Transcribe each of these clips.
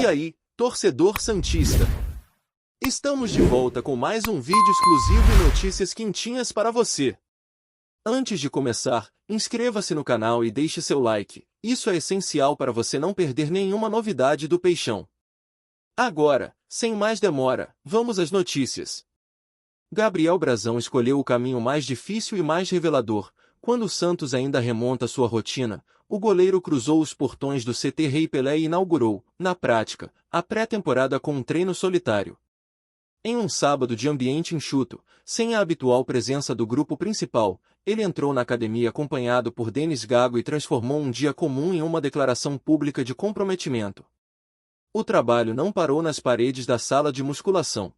E aí, torcedor santista? Estamos de volta com mais um vídeo exclusivo e notícias quentinhas para você. Antes de começar, inscreva-se no canal e deixe seu like. Isso é essencial para você não perder nenhuma novidade do Peixão. Agora, sem mais demora, vamos às notícias. Gabriel Brazão escolheu o caminho mais difícil e mais revelador. Quando o Santos ainda remonta sua rotina, o goleiro cruzou os portões do CT Rei Pelé e inaugurou, na prática, a pré-temporada com um treino solitário. Em um sábado de ambiente enxuto, sem a habitual presença do grupo principal, ele entrou na academia acompanhado por Denis Gago e transformou um dia comum em uma declaração pública de comprometimento. O trabalho não parou nas paredes da sala de musculação.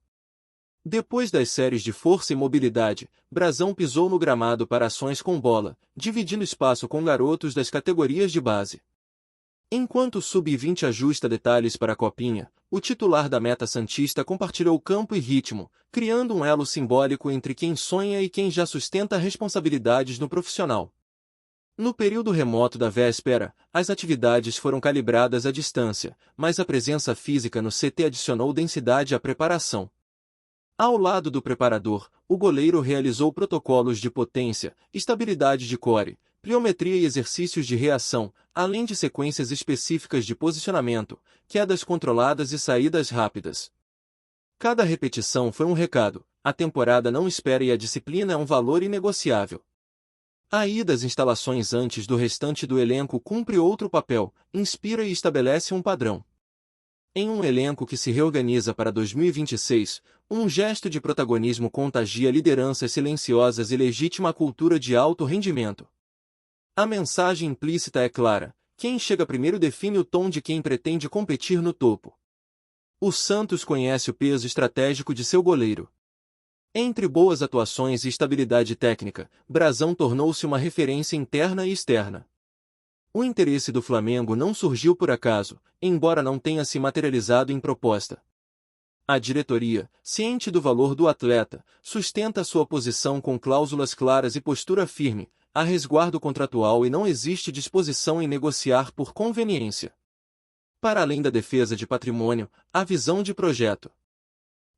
Depois das séries de força e mobilidade, Brazão pisou no gramado para ações com bola, dividindo espaço com garotos das categorias de base. Enquanto o Sub-20 ajusta detalhes para a copinha, o titular da meta santista compartilhou campo e ritmo, criando um elo simbólico entre quem sonha e quem já sustenta responsabilidades no profissional. No período remoto da véspera, as atividades foram calibradas à distância, mas a presença física no CT adicionou densidade à preparação. Ao lado do preparador, o goleiro realizou protocolos de potência, estabilidade de core, pliometria e exercícios de reação, além de sequências específicas de posicionamento, quedas controladas e saídas rápidas. Cada repetição foi um recado, a temporada não espera e a disciplina é um valor inegociável. A ida às instalações antes do restante do elenco cumpre outro papel, inspira e estabelece um padrão. Em um elenco que se reorganiza para 2026, um gesto de protagonismo contagia lideranças silenciosas e legitima a cultura de alto rendimento. A mensagem implícita é clara: quem chega primeiro define o tom de quem pretende competir no topo. O Santos conhece o peso estratégico de seu goleiro. Entre boas atuações e estabilidade técnica, Brazão tornou-se uma referência interna e externa. O interesse do Flamengo não surgiu por acaso, embora não tenha se materializado em proposta. A diretoria, ciente do valor do atleta, sustenta sua posição com cláusulas claras e postura firme, há resguardo contratual e não existe disposição em negociar por conveniência. Para além da defesa de patrimônio, há visão de projeto.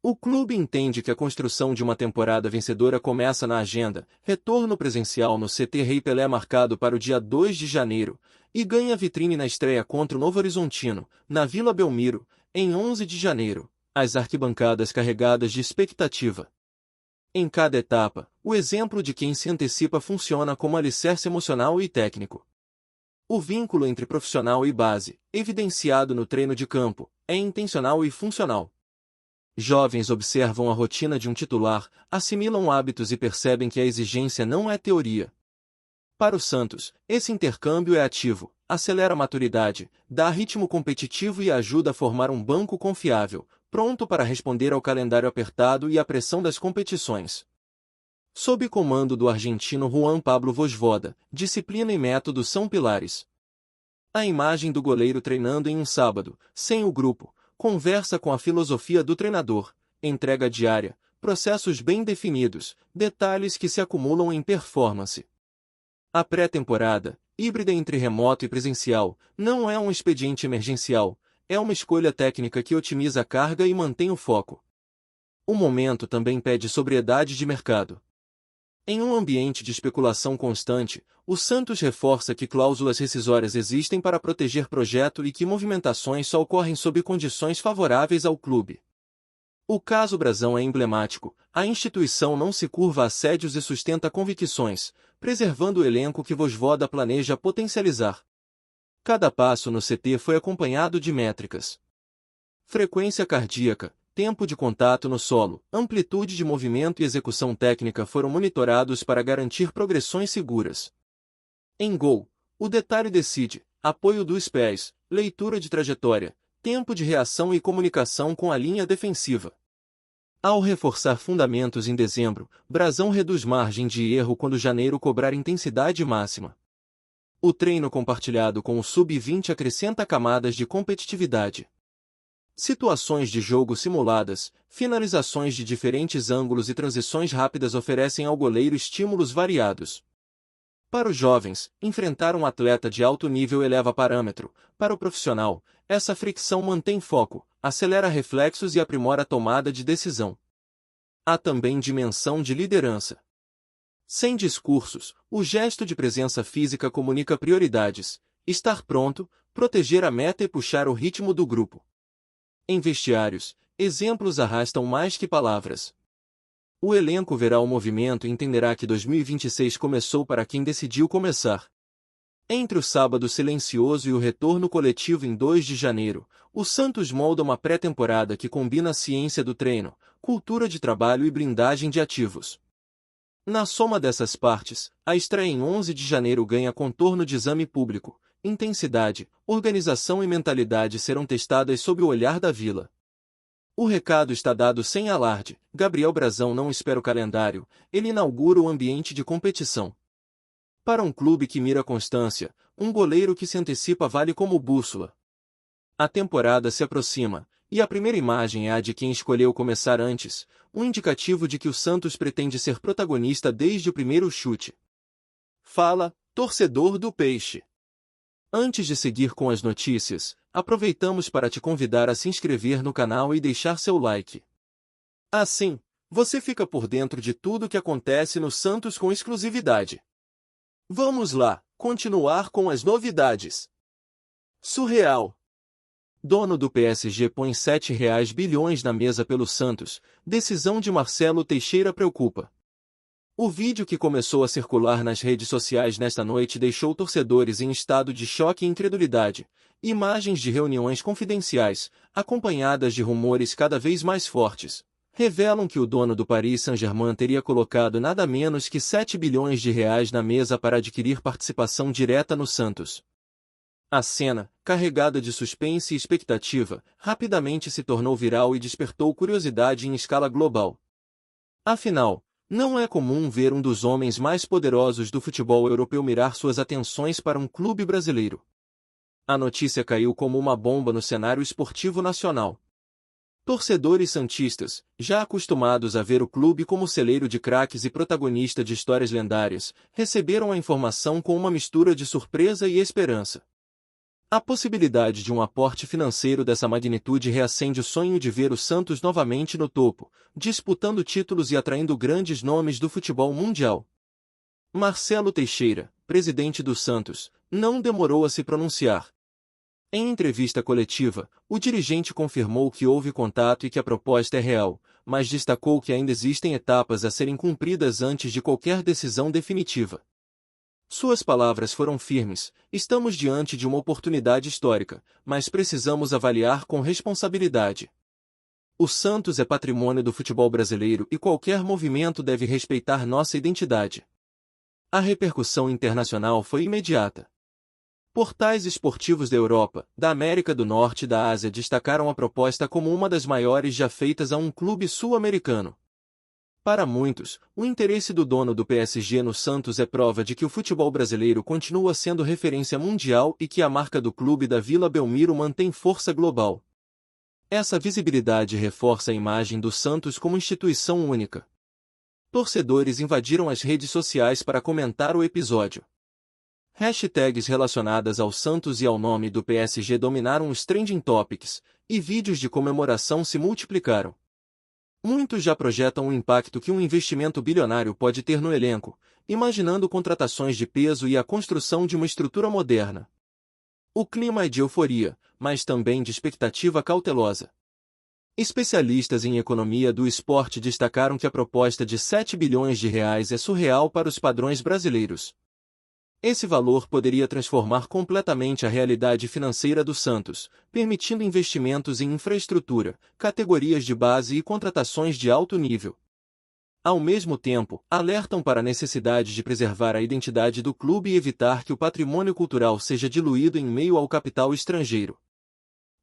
O clube entende que a construção de uma temporada vencedora começa na agenda, retorno presencial no CT Rei Pelé marcado para o dia 2 de janeiro, e ganha vitrine na estreia contra o Novo Horizontino, na Vila Belmiro, em 11 de janeiro, as arquibancadas carregadas de expectativa. Em cada etapa, o exemplo de quem se antecipa funciona como alicerce emocional e técnico. O vínculo entre profissional e base, evidenciado no treino de campo, é intencional e funcional. Jovens observam a rotina de um titular, assimilam hábitos e percebem que a exigência não é teoria. Para o Santos, esse intercâmbio é ativo, acelera a maturidade, dá ritmo competitivo e ajuda a formar um banco confiável, pronto para responder ao calendário apertado e à pressão das competições. Sob comando do argentino Juan Pablo Vojvoda, disciplina e método são pilares. A imagem do goleiro treinando em um sábado, sem o grupo, conversa com a filosofia do treinador, entrega diária, processos bem definidos, detalhes que se acumulam em performance. A pré-temporada, híbrida entre remoto e presencial, não é um expediente emergencial, é uma escolha técnica que otimiza a carga e mantém o foco. O momento também pede sobriedade de mercado. Em um ambiente de especulação constante, o Santos reforça que cláusulas rescisórias existem para proteger projeto e que movimentações só ocorrem sob condições favoráveis ao clube. O caso Brazão é emblemático, a instituição não se curva a assédios e sustenta convicções, preservando o elenco que Vojvoda planeja potencializar. Cada passo no CT foi acompanhado de métricas. Frequência cardíaca, tempo de contato no solo, amplitude de movimento e execução técnica foram monitorados para garantir progressões seguras. Em gol, o detalhe decide, apoio dos pés, leitura de trajetória, tempo de reação e comunicação com a linha defensiva. Ao reforçar fundamentos em dezembro, Brazão reduz margem de erro quando janeiro cobrar intensidade máxima. O treino compartilhado com o Sub-20 acrescenta camadas de competitividade. Situações de jogo simuladas, finalizações de diferentes ângulos e transições rápidas oferecem ao goleiro estímulos variados. Para os jovens, enfrentar um atleta de alto nível eleva parâmetro. Para o profissional, essa fricção mantém foco, acelera reflexos e aprimora a tomada de decisão. Há também dimensão de liderança. Sem discursos, o gesto de presença física comunica prioridades, estar pronto, proteger a meta e puxar o ritmo do grupo. Em vestiários, exemplos arrastam mais que palavras. O elenco verá o movimento e entenderá que 2026 começou para quem decidiu começar. Entre o sábado silencioso e o retorno coletivo em 2 de janeiro, o Santos molda uma pré-temporada que combina a ciência do treino, cultura de trabalho e blindagem de ativos. Na soma dessas partes, a estreia em 11 de janeiro ganha contorno de exame público, intensidade, organização e mentalidade serão testadas sob o olhar da Vila. O recado está dado sem alarde, Gabriel Brazão não espera o calendário, ele inaugura o ambiente de competição. Para um clube que mira constância, um goleiro que se antecipa vale como bússola. A temporada se aproxima, e a primeira imagem é a de quem escolheu começar antes, um indicativo de que o Santos pretende ser protagonista desde o primeiro chute. Fala, torcedor do Peixe. Antes de seguir com as notícias, aproveitamos para te convidar a se inscrever no canal e deixar seu like. Assim, você fica por dentro de tudo o que acontece no Santos com exclusividade. Vamos lá, continuar com as novidades. Surreal. Dono do PSG põe R$ 7 bilhões na mesa pelo Santos, decisão de Marcelo Teixeira preocupa. O vídeo que começou a circular nas redes sociais nesta noite deixou torcedores em estado de choque e incredulidade. Imagens de reuniões confidenciais, acompanhadas de rumores cada vez mais fortes, revelam que o dono do Paris Saint-Germain teria colocado nada menos que R$ 7 bilhões na mesa para adquirir participação direta no Santos. A cena, carregada de suspense e expectativa, rapidamente se tornou viral e despertou curiosidade em escala global. Afinal, não é comum ver um dos homens mais poderosos do futebol europeu mirar suas atenções para um clube brasileiro. A notícia caiu como uma bomba no cenário esportivo nacional. Torcedores santistas, já acostumados a ver o clube como celeiro de craques e protagonista de histórias lendárias, receberam a informação com uma mistura de surpresa e esperança. A possibilidade de um aporte financeiro dessa magnitude reacende o sonho de ver o Santos novamente no topo, disputando títulos e atraindo grandes nomes do futebol mundial. Marcelo Teixeira, presidente do Santos, não demorou a se pronunciar. Em entrevista coletiva, o dirigente confirmou que houve contato e que a proposta é real, mas destacou que ainda existem etapas a serem cumpridas antes de qualquer decisão definitiva. Suas palavras foram firmes: estamos diante de uma oportunidade histórica, mas precisamos avaliar com responsabilidade. O Santos é patrimônio do futebol brasileiro e qualquer movimento deve respeitar nossa identidade. A repercussão internacional foi imediata. Portais esportivos da Europa, da América do Norte e da Ásia destacaram a proposta como uma das maiores já feitas a um clube sul-americano. Para muitos, o interesse do dono do PSG no Santos é prova de que o futebol brasileiro continua sendo referência mundial e que a marca do clube da Vila Belmiro mantém força global. Essa visibilidade reforça a imagem do Santos como instituição única. Torcedores invadiram as redes sociais para comentar o episódio. Hashtags relacionadas ao Santos e ao nome do PSG dominaram os trending topics, e vídeos de comemoração se multiplicaram. Muitos já projetam o impacto que um investimento bilionário pode ter no elenco, imaginando contratações de peso e a construção de uma estrutura moderna. O clima é de euforia, mas também de expectativa cautelosa. Especialistas em economia do esporte destacaram que a proposta de R$ 7 bilhões é surreal para os padrões brasileiros. Esse valor poderia transformar completamente a realidade financeira do Santos, permitindo investimentos em infraestrutura, categorias de base e contratações de alto nível. Ao mesmo tempo, alertam para a necessidade de preservar a identidade do clube e evitar que o patrimônio cultural seja diluído em meio ao capital estrangeiro.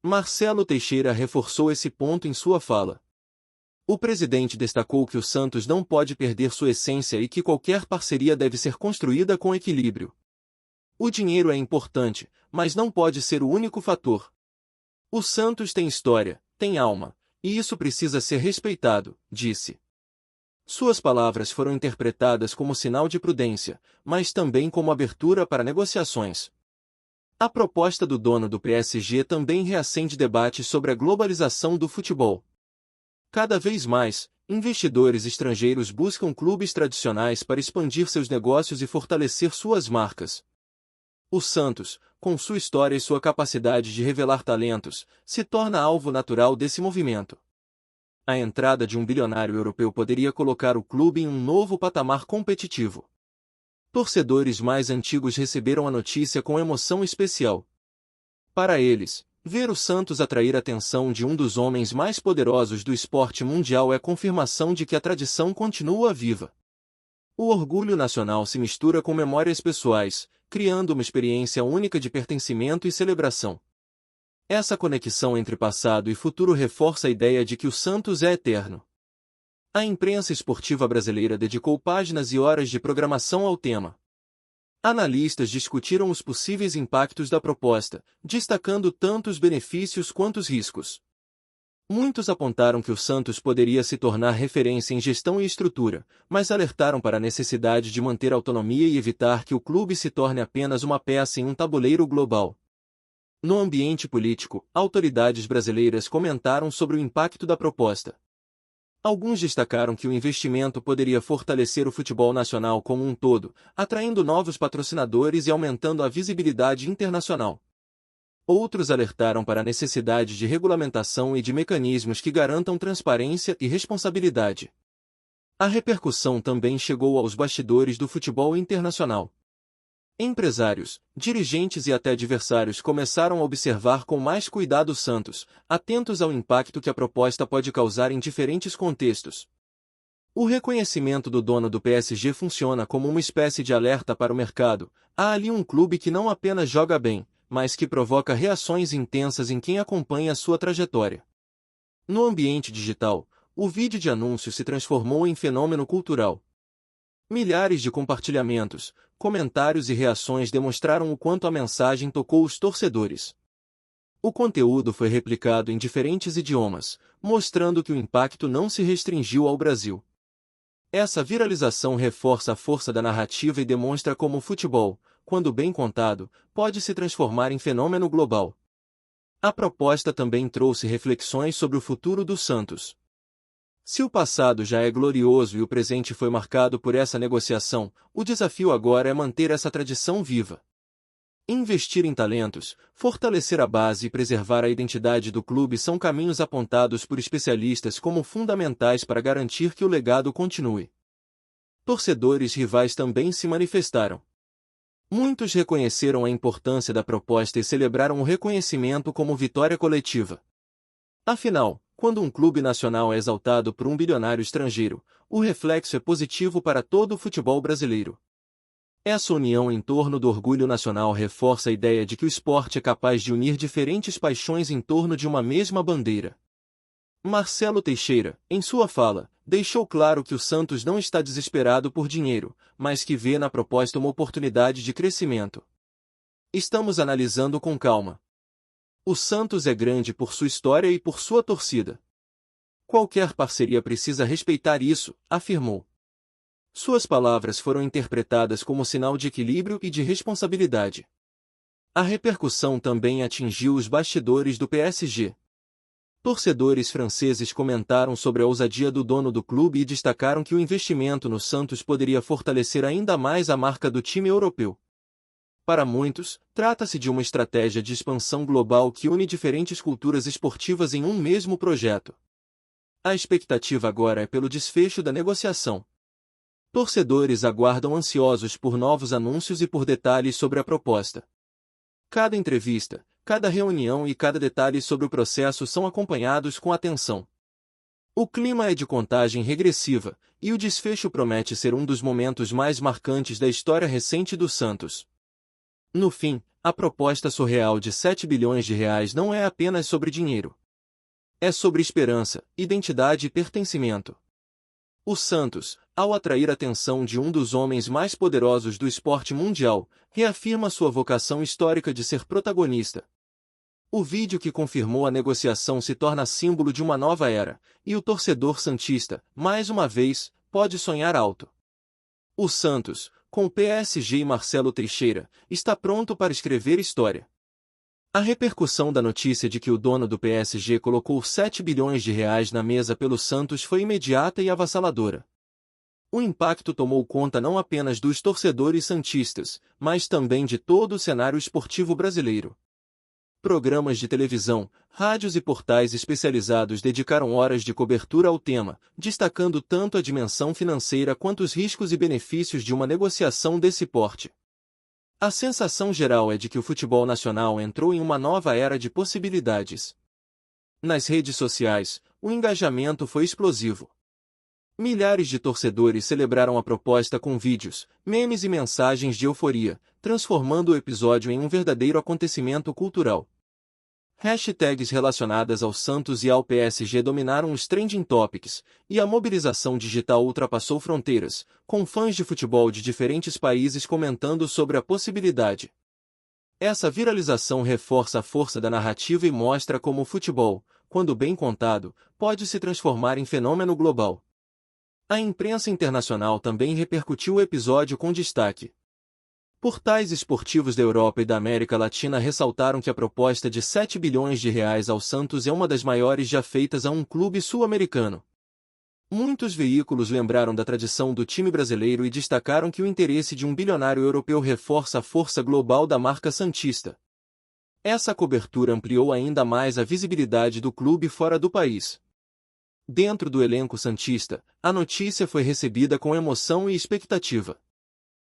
Marcelo Teixeira reforçou esse ponto em sua fala. O presidente destacou que o Santos não pode perder sua essência e que qualquer parceria deve ser construída com equilíbrio. O dinheiro é importante, mas não pode ser o único fator. O Santos tem história, tem alma, e isso precisa ser respeitado, disse. Suas palavras foram interpretadas como sinal de prudência, mas também como abertura para negociações. A proposta do dono do PSG também reacende debates sobre a globalização do futebol. Cada vez mais, investidores estrangeiros buscam clubes tradicionais para expandir seus negócios e fortalecer suas marcas. O Santos, com sua história e sua capacidade de revelar talentos, se torna alvo natural desse movimento. A entrada de um bilionário europeu poderia colocar o clube em um novo patamar competitivo. Torcedores mais antigos receberam a notícia com emoção especial. Para eles, ver o Santos atrair a atenção de um dos homens mais poderosos do esporte mundial é confirmação de que a tradição continua viva. O orgulho nacional se mistura com memórias pessoais, criando uma experiência única de pertencimento e celebração. Essa conexão entre passado e futuro reforça a ideia de que o Santos é eterno. A imprensa esportiva brasileira dedicou páginas e horas de programação ao tema. Analistas discutiram os possíveis impactos da proposta, destacando tanto os benefícios quanto os riscos. Muitos apontaram que o Santos poderia se tornar referência em gestão e estrutura, mas alertaram para a necessidade de manter autonomia e evitar que o clube se torne apenas uma peça em um tabuleiro global. No ambiente político, autoridades brasileiras comentaram sobre o impacto da proposta. Alguns destacaram que o investimento poderia fortalecer o futebol nacional como um todo, atraindo novos patrocinadores e aumentando a visibilidade internacional. Outros alertaram para a necessidade de regulamentação e de mecanismos que garantam transparência e responsabilidade. A repercussão também chegou aos bastidores do futebol internacional. Empresários, dirigentes e até adversários começaram a observar com mais cuidado o Santos, atentos ao impacto que a proposta pode causar em diferentes contextos. O reconhecimento do dono do PSG funciona como uma espécie de alerta para o mercado. Há ali um clube que não apenas joga bem, mas que provoca reações intensas em quem acompanha sua trajetória. No ambiente digital, o vídeo de anúncio se transformou em fenômeno cultural. Milhares de compartilhamentos, comentários e reações demonstraram o quanto a mensagem tocou os torcedores. O conteúdo foi replicado em diferentes idiomas, mostrando que o impacto não se restringiu ao Brasil. Essa viralização reforça a força da narrativa e demonstra como o futebol, quando bem contado, pode se transformar em fenômeno global. A proposta também trouxe reflexões sobre o futuro do Santos. Se o passado já é glorioso e o presente foi marcado por essa negociação, o desafio agora é manter essa tradição viva. Investir em talentos, fortalecer a base e preservar a identidade do clube são caminhos apontados por especialistas como fundamentais para garantir que o legado continue. Torcedores rivais também se manifestaram. Muitos reconheceram a importância da proposta e celebraram o reconhecimento como vitória coletiva. Afinal, quando um clube nacional é exaltado por um bilionário estrangeiro, o reflexo é positivo para todo o futebol brasileiro. Essa união em torno do orgulho nacional reforça a ideia de que o esporte é capaz de unir diferentes paixões em torno de uma mesma bandeira. Marcelo Teixeira, em sua fala, deixou claro que o Santos não está desesperado por dinheiro, mas que vê na proposta uma oportunidade de crescimento. Estamos analisando com calma. O Santos é grande por sua história e por sua torcida. Qualquer parceria precisa respeitar isso, afirmou. Suas palavras foram interpretadas como sinal de equilíbrio e de responsabilidade. A repercussão também atingiu os bastidores do PSG. Torcedores franceses comentaram sobre a ousadia do dono do clube e destacaram que o investimento no Santos poderia fortalecer ainda mais a marca do time europeu. Para muitos, trata-se de uma estratégia de expansão global que une diferentes culturas esportivas em um mesmo projeto. A expectativa agora é pelo desfecho da negociação. Torcedores aguardam ansiosos por novos anúncios e por detalhes sobre a proposta. Cada entrevista, cada reunião e cada detalhe sobre o processo são acompanhados com atenção. O clima é de contagem regressiva, e o desfecho promete ser um dos momentos mais marcantes da história recente do Santos. No fim, a proposta surreal de 7 bilhões de reais não é apenas sobre dinheiro. É sobre esperança, identidade e pertencimento. O Santos, ao atrair a atenção de um dos homens mais poderosos do esporte mundial, reafirma sua vocação histórica de ser protagonista. O vídeo que confirmou a negociação se torna símbolo de uma nova era, e o torcedor santista, mais uma vez, pode sonhar alto. O Santos, com o PSG e Marcelo Teixeira, está pronto para escrever história. A repercussão da notícia de que o dono do PSG colocou 7 bilhões de reais na mesa pelo Santos foi imediata e avassaladora. O impacto tomou conta não apenas dos torcedores santistas, mas também de todo o cenário esportivo brasileiro. Programas de televisão, rádios e portais especializados dedicaram horas de cobertura ao tema, destacando tanto a dimensão financeira quanto os riscos e benefícios de uma negociação desse porte. A sensação geral é de que o futebol nacional entrou em uma nova era de possibilidades. Nas redes sociais, o engajamento foi explosivo. Milhares de torcedores celebraram a proposta com vídeos, memes e mensagens de euforia, transformando o episódio em um verdadeiro acontecimento cultural. Hashtags relacionadas ao Santos e ao PSG dominaram os trending topics, e a mobilização digital ultrapassou fronteiras, com fãs de futebol de diferentes países comentando sobre a possibilidade. Essa viralização reforça a força da narrativa e mostra como o futebol, quando bem contado, pode se transformar em fenômeno global. A imprensa internacional também repercutiu o episódio com destaque. Portais esportivos da Europa e da América Latina ressaltaram que a proposta de 7 bilhões de reais ao Santos é uma das maiores já feitas a um clube sul-americano. Muitos veículos lembraram da tradição do time brasileiro e destacaram que o interesse de um bilionário europeu reforça a força global da marca santista. Essa cobertura ampliou ainda mais a visibilidade do clube fora do país. Dentro do elenco santista, a notícia foi recebida com emoção e expectativa.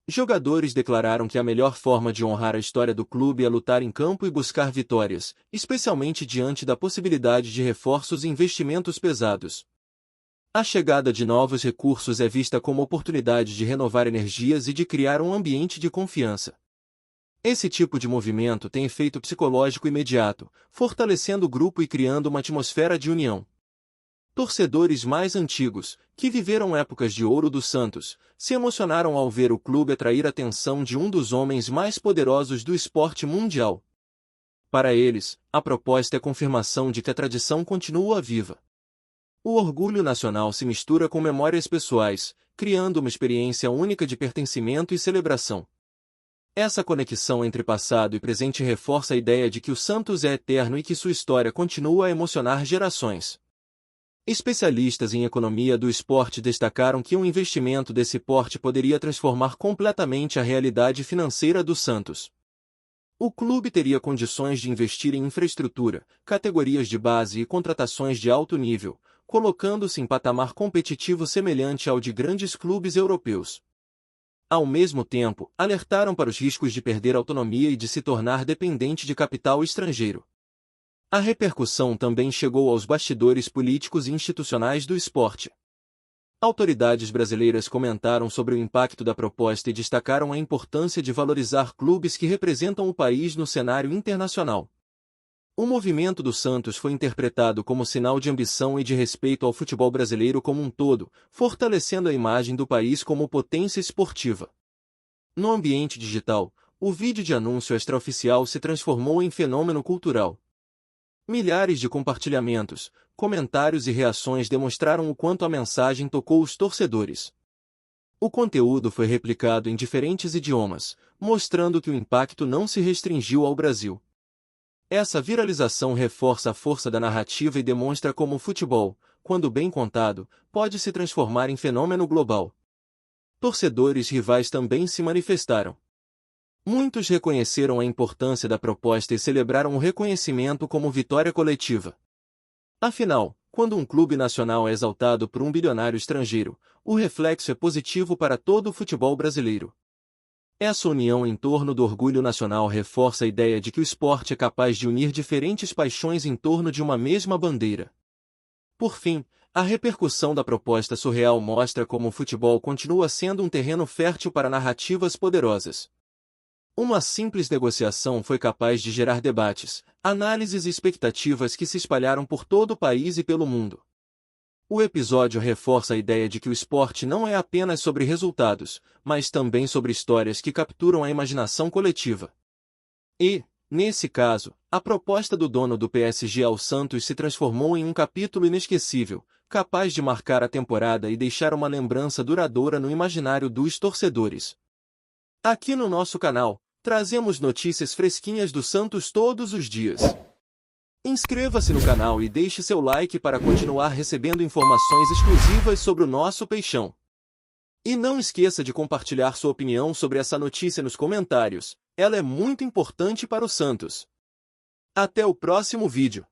Jogadores declararam que a melhor forma de honrar a história do clube é lutar em campo e buscar vitórias, especialmente diante da possibilidade de reforços e investimentos pesados. A chegada de novos recursos é vista como oportunidade de renovar energias e de criar um ambiente de confiança. Esse tipo de movimento tem efeito psicológico imediato, fortalecendo o grupo e criando uma atmosfera de união. Torcedores mais antigos, que viveram épocas de ouro do Santos, se emocionaram ao ver o clube atrair a atenção de um dos homens mais poderosos do esporte mundial. Para eles, a proposta é confirmação de que a tradição continua viva. O orgulho nacional se mistura com memórias pessoais, criando uma experiência única de pertencimento e celebração. Essa conexão entre passado e presente reforça a ideia de que o Santos é eterno e que sua história continua a emocionar gerações. Especialistas em economia do esporte destacaram que um investimento desse porte poderia transformar completamente a realidade financeira do Santos. O clube teria condições de investir em infraestrutura, categorias de base e contratações de alto nível, colocando-se em patamar competitivo semelhante ao de grandes clubes europeus. Ao mesmo tempo, alertaram para os riscos de perder autonomia e de se tornar dependente de capital estrangeiro. A repercussão também chegou aos bastidores políticos e institucionais do esporte. Autoridades brasileiras comentaram sobre o impacto da proposta e destacaram a importância de valorizar clubes que representam o país no cenário internacional. O movimento do Santos foi interpretado como sinal de ambição e de respeito ao futebol brasileiro como um todo, fortalecendo a imagem do país como potência esportiva. No ambiente digital, o vídeo de anúncio extraoficial se transformou em fenômeno cultural. Milhares de compartilhamentos, comentários e reações demonstraram o quanto a mensagem tocou os torcedores. O conteúdo foi replicado em diferentes idiomas, mostrando que o impacto não se restringiu ao Brasil. Essa viralização reforça a força da narrativa e demonstra como o futebol, quando bem contado, pode se transformar em fenômeno global. Torcedores rivais também se manifestaram. Muitos reconheceram a importância da proposta e celebraram o reconhecimento como vitória coletiva. Afinal, quando um clube nacional é exaltado por um bilionário estrangeiro, o reflexo é positivo para todo o futebol brasileiro. Essa união em torno do orgulho nacional reforça a ideia de que o esporte é capaz de unir diferentes paixões em torno de uma mesma bandeira. Por fim, a repercussão da proposta surreal mostra como o futebol continua sendo um terreno fértil para narrativas poderosas. Uma simples negociação foi capaz de gerar debates, análises e expectativas que se espalharam por todo o país e pelo mundo. O episódio reforça a ideia de que o esporte não é apenas sobre resultados, mas também sobre histórias que capturam a imaginação coletiva. E, Nesse caso, a proposta do dono do PSG ao Santos se transformou em um capítulo inesquecível, capaz de marcar a temporada e deixar uma lembrança duradoura no imaginário dos torcedores. Aqui no nosso canal, trazemos notícias fresquinhas do Santos todos os dias. Inscreva-se no canal e deixe seu like para continuar recebendo informações exclusivas sobre o nosso peixão. E não esqueça de compartilhar sua opinião sobre essa notícia nos comentários, ela é muito importante para o Santos. Até o próximo vídeo.